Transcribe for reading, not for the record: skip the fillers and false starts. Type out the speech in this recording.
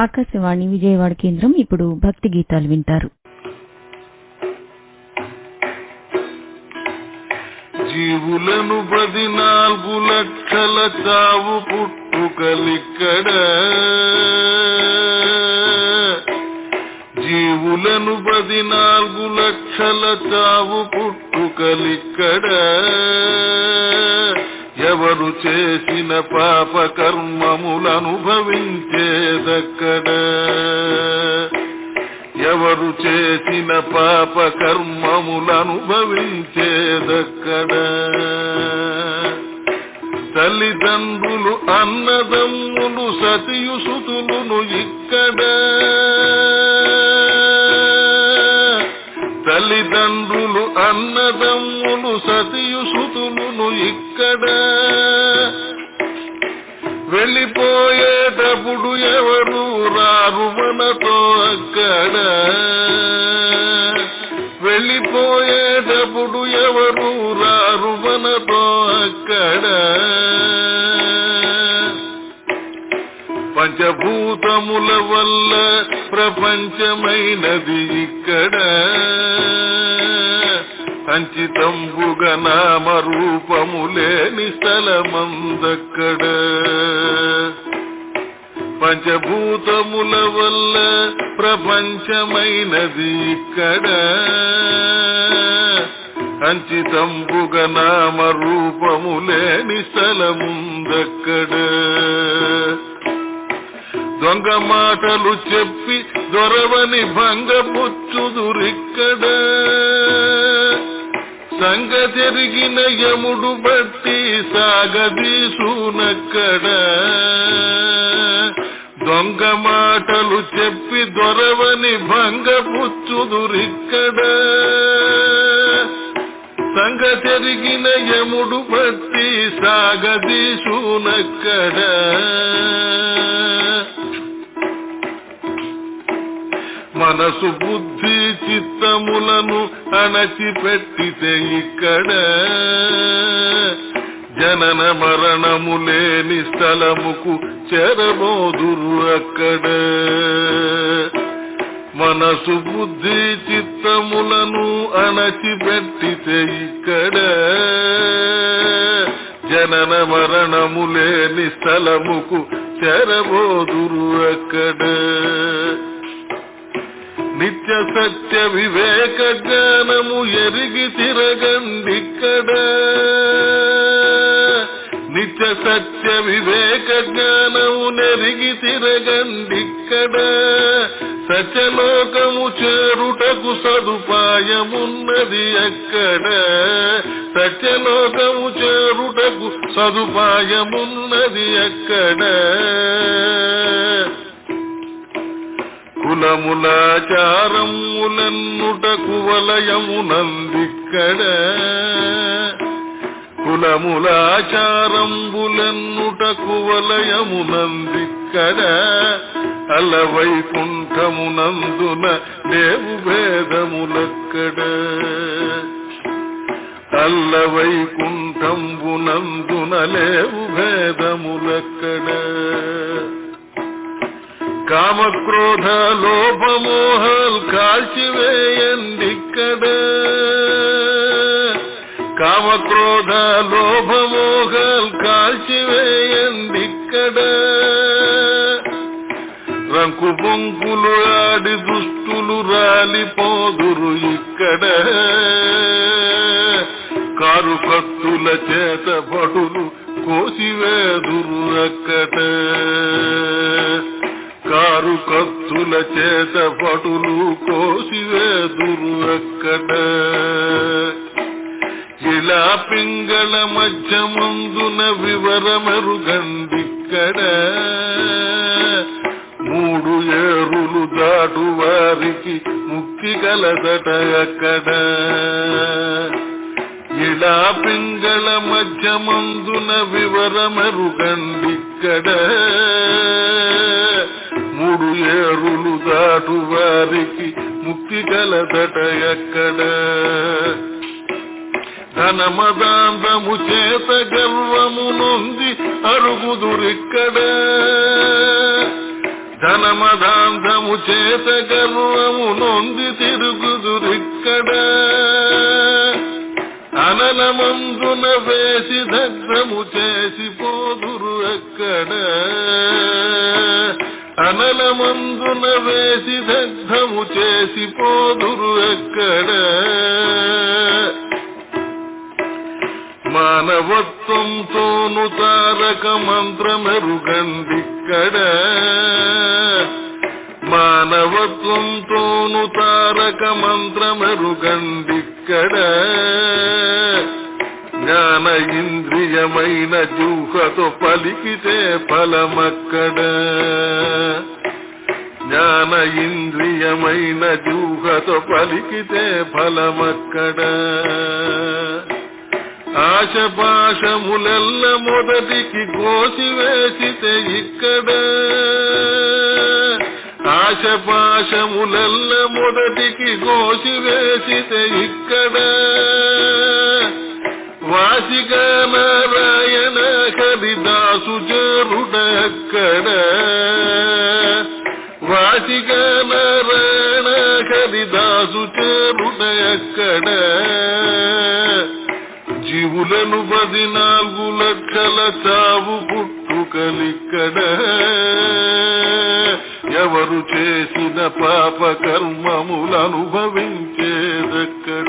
ఆకాశవాణి విజయవాడ కేంద్రం. ఇప్పుడు భక్తి గీతాలు వింటారు. జీవులను 14 లక్షల చావు పుట్టుకలిక్కడ, జీవులను 14 లక్షల చావు పుట్టుకలిక్కడ, ఎవరు చేసిన పాప కర్మములనుభవించేదక్కడ, ఎవరు చేసిన పాప కర్మములనుభవించేదక్కడ. తల్లిదండ్రులు అన్నదమ్ములు సతియు సుతులును ఇక్కడ, తల్లిదండ్రులు అన్నదమ్ములు సతియు సుతులును ఇక్కడ, వెళ్ళిపోయేటప్పుడు ఎవరు రారు మనతో అక్కడ, వెళ్ళిపోయేటప్పుడు ఎవరు రారు మనతో అక్కడ. పంచభూతముల వల్ల ప్రపంచమైనది ఇక్కడ, సంచితంబుగా నామరూపములేని స్థలమందక్కడ. పంచభూతముల వల్ల ప్రపంచమైనది ఇక్కడ, సంచితంబుగా నామరూపములేని స్థలముందక్కడ. దొంగ మాటలు చెప్పి దొరవని భంగపుచ్చుదురిక్కడ, సంగ జరిగిన యముడు బట్టి సాగదీసునక్కడ. దొంగ మాటలు చెప్పి దొరవని భంగపుచ్చుదురిక్కడ, సంగ జరిగిన యముడు బట్టి సాగదీసునక్కడ. మనసు బుద్ధి చిత్తములను అణచిపెట్టితే ఇక్కడ, జనన మరణము లేని స్థలముకు చేరబోదురు అక్కడ. మనసు బుద్ధి చిత్తములను అణచిపెట్టితే ఇక్కడ, జనన మరణము లేని స్థలముకు చేరబోదురు అక్కడ. నిత్య సత్య వివేక జ్ఞానము ఎరిగి తిరగండిక్కడ, నిత్య సత్య వివేక జ్ఞానము నెరిగి తిరగండిక్కడ. సత్యలోకము చేరుటకు సదుపాయమున్నది అక్కడ, సత్యలోకము చేరుటకు సదుపాయమున్నది అక్కడ. కులములాచారములన్నుటకు వలయమునందిక్కడ, కులములాచారంబులన్నుటకు వలయమునందిక్కడ. అలవైకుంఠమునందున లేవు భేదములక్కడ, అల్లవైకుంఠంబునందున లేవు భేదములక్కడ. కామక్రోధ లోభమోహాలు కాల్చివేయండిక్కడ, కామక్రోధ లోభమోహాలు కాల్చివేయండిక్కడ. రంకు బొంకులు ఆడి దుష్టులు రాలిపోదురు ఇక్కడ, కారు కత్తుల చేత భటులు కోసివేదురు అక్కడ, కారు కత్తుల చేత భటులు కోసివేదురు అక్కడ. ఇలా పింగళ మధ్య ముందున వివరమెరుగండిక్కడ, 3 ఏరులు దాటు వారికి ముక్తి కలదట అక్కడ. ఇలా పింగళ మధ్య మందున వివరమెరుగండిక్కడ, 3 ఏరులు దాటు వారికి ముక్తి కలదట అక్కడ. ధనమదాంతము చేత గర్వము నొంది అరుగుదురిక్కడ, ధనమదాంధము చేత గర్వము నొంది తిరుగుదురిక్కడ అనలమందున వేసి దగ్ధము చేసి పోదురు ఎక్కడ అనలమందున వేసి దగ్ధము చేసి పోదురు ఎక్కడ మానవత్వంతోను తారక మంత్రమెరుగండిక్కడ మానవత్వంతోను తారక మంత్రమెరుగండిక్కడ జ్ఞాన ఇంద్రియమైన జూహతో పలికితే ఫలమక్కడ జ్ఞాన ఇంద్రియమైన జూహతో పలికితే ఫలమక్కడ ఆశపాశములెల్ల మొదటికి కోసివేసితే ఇక్కడ ఆశపాశములెల్ల మొదటికి కోసివేసితే ఇక్కడ వాసిగా నారాయణ హరిదాసు చేరుడ అక్కడ వాసిగా నారాయణ హరిదాసు చేరుడ అక్కడ జీవులను 14 లక్షల చావు పుట్టుకలిక్కడ ఎవరు చేసిన పాప కర్మములు అనుభవించేదక్కడ